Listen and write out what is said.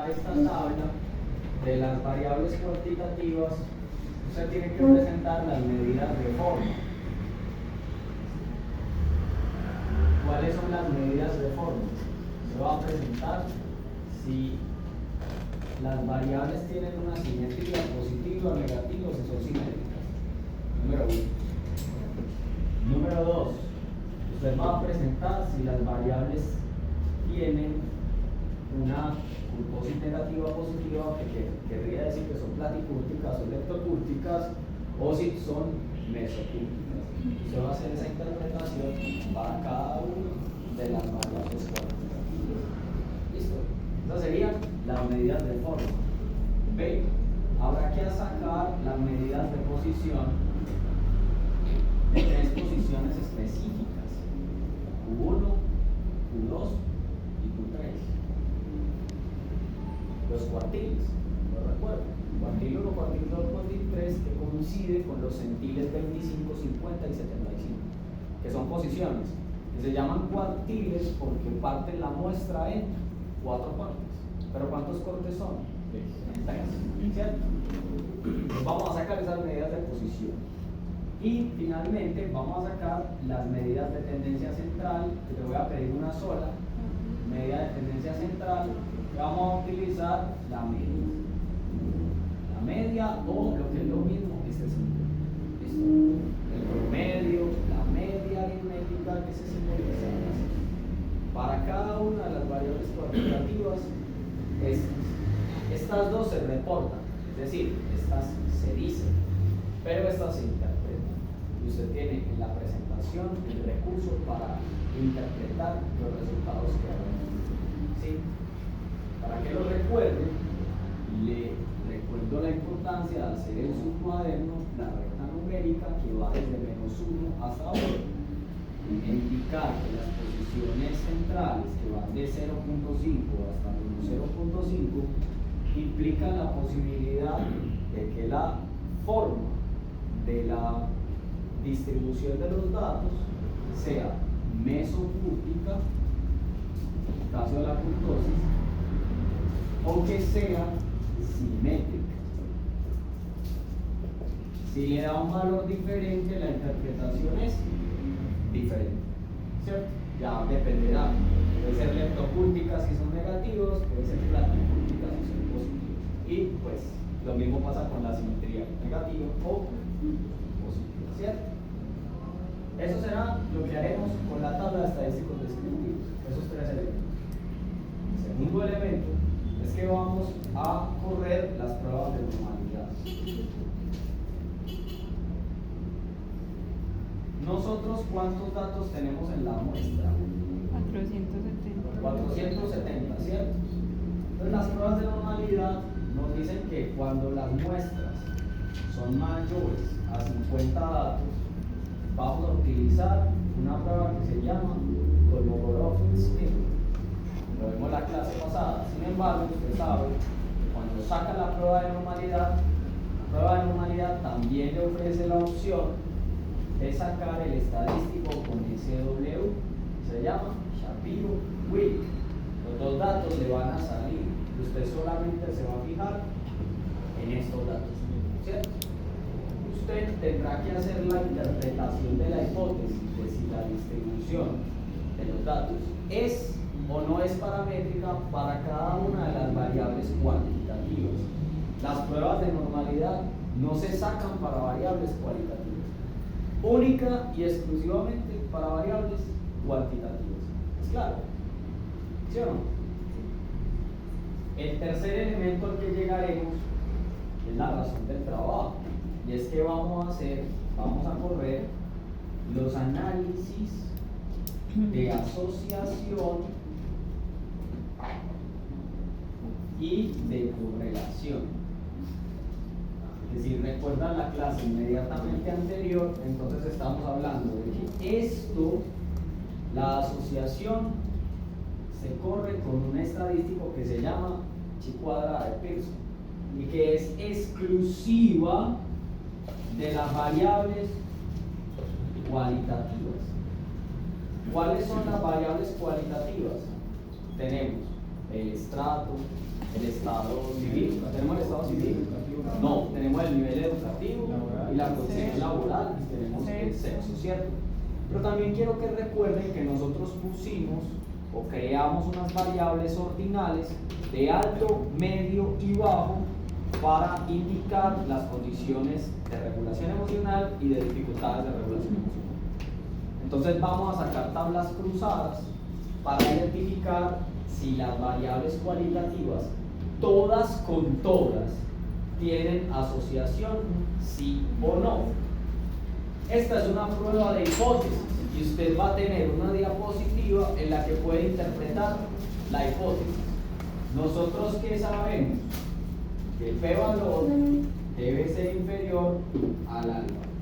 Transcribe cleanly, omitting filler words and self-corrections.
esta tabla de las variables cuantitativas, usted tiene que presentar las medidas de forma. ¿Cuáles son las medidas de forma? Se va a presentar si las variables tienen una simetría positiva o negativa o si son simétricas. Número 1. Número 2. Usted va a presentar si las variables tienen una curtosis negativa o positiva, que querría decir que son platicúrticas o leptocúrticas, o si son mesocúrticas. Usted va a hacer esa interpretación para cada una de las variables cuantitativas. ¿Listo? Estas serían las medidas de forma. ¿Ve? Habrá que sacar las medidas de posición de tres posiciones específicas: Q1, Q2 y Q3. Los cuartiles, ¿lo recuerdo? Cuartil 1, cuartil 2, cuartil 3, que coincide con los centiles 25, 50 y 75, que son posiciones, que se llaman cuartiles porque parten la muestra en 4 partes. ¿Pero cuántos cortes son? 3, ¿cierto? Pues vamos a sacar esas medidas de posición. Y finalmente vamos a sacar las medidas de tendencia central, que te voy a pedir una sola medida de tendencia central. Vamos a utilizar la media. La media, o lo que es lo mismo, este símbolo. ¿Listo? El promedio, la media aritmética, que se simboliza así. Para cada una de las variables cuantitativas, estas dos se reportan, es decir, estas se dicen, pero estas se interpretan. Y usted tiene en la presentación el recurso para interpretar los resultados que hagan. ¿Sí? Para que lo recuerde, le recuerdo la importancia de hacer en su cuaderno la recta numérica que va desde -1 hasta 1, e indicar que las posiciones centrales, que van de 0.5 hasta -0.5, implican la posibilidad de que la forma de la distribución de los datos sea mesocúrtica, en el caso de la curtosis, o que sea simétrica. Si le da un valor diferente, la interpretación es diferente, ¿cierto? Ya dependerá. Puede ser leptocúrtica si son negativos, puede ser platicúrtica si son positivos. Y pues lo mismo pasa con la simetría negativa o positiva, ¿cierto? Eso será lo que haremos con la tabla de estadísticos descriptivos, esos 3 elementos. El segundo elemento es que vamos a correr las pruebas de normalidad. Nosotros, ¿cuántos datos tenemos en la muestra? 470. 470, ¿cierto? Entonces las pruebas de normalidad nos dicen que cuando las muestras son mayores a 50 datos, vamos a utilizar una prueba que se llama Kolmogorov-Smith. Lo vimos la clase pasada. Sin embargo, usted sabe que cuando saca la prueba de normalidad, la prueba de normalidad también le ofrece la opción de sacar el estadístico con SW, se llama Shapiro-Wilk. Los dos datos le van a salir y usted solamente se va a fijar en estos datos, ¿cierto? Usted tendrá que hacer la interpretación de la hipótesis de si la distribución de los datos es o no es paramétrica para cada una de las variables cuantitativas. Las pruebas de normalidad no se sacan para variables cualitativas, única y exclusivamente para variables cuantitativas. ¿Es claro? ¿Sí o no? El tercer elemento al que llegaremos es la razón del trabajo, y es que vamos a correr los análisis de asociación y de correlación. Es decir, recuerdan la clase inmediatamente anterior, entonces estamos hablando de que la asociación se corre con un estadístico que se llama chi cuadrada de Pearson y que es exclusiva de las variables cualitativas. ¿Cuáles son las variables cualitativas? Tenemos el estrato, el estado civil. ¿Tenemos el estado civil? No, tenemos el nivel educativo y la condición laboral y tenemos el sexo, ¿cierto? Pero también quiero que recuerden que nosotros pusimos o creamos unas variables ordinales de alto, medio y bajo para indicar las condiciones de regulación emocional y de dificultades de regulación emocional. Entonces vamos a sacar tablas cruzadas para identificar si las variables cualitativas, todas con todas, tienen asociación, sí o no. Esta es una prueba de hipótesis y usted va a tener una diapositiva en la que puede interpretar la hipótesis. Nosotros, ¿qué sabemos? Que el p-valor debe ser inferior al alfa.